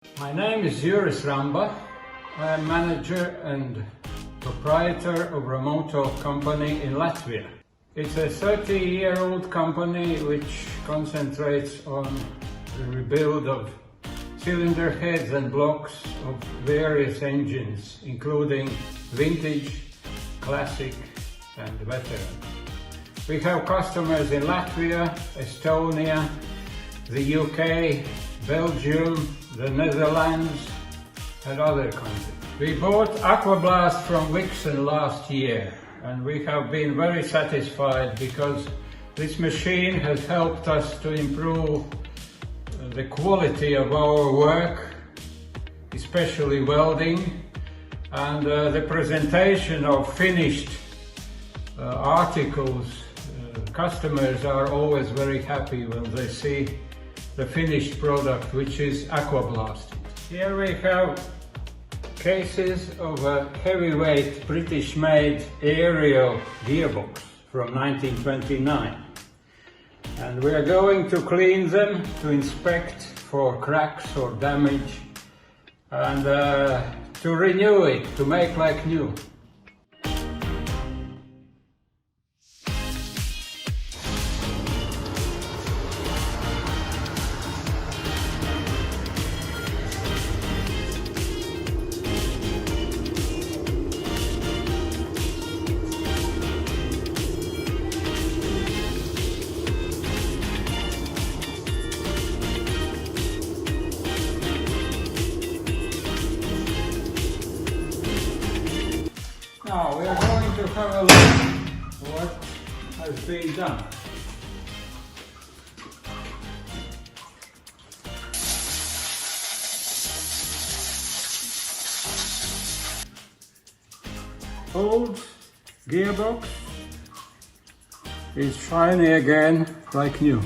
My name is Juris Ramba. I am manager and proprietor of Ramoto company in Latvia. It's a 30-year-old company which concentrates on the rebuild of cylinder heads and blocks of various engines, including vintage, classic and veteran. We have customers in Latvia, Estonia, the UK, Belgium, the Netherlands and other countries. We bought Aquablast from Vixen last year and we have been very satisfied because this machine has helped us to improve the quality of our work, especially welding, and the presentation of finished articles. Customers are always very happy when they see the finished product, which is aquablasted. Here we have cases of a heavyweight British-made aerial gearbox from 1929. And we are going to clean them, to inspect for cracks or damage, and to renew it, to make like new. Now we are going to have a look at what has been done. Old gearbox is shiny again like new.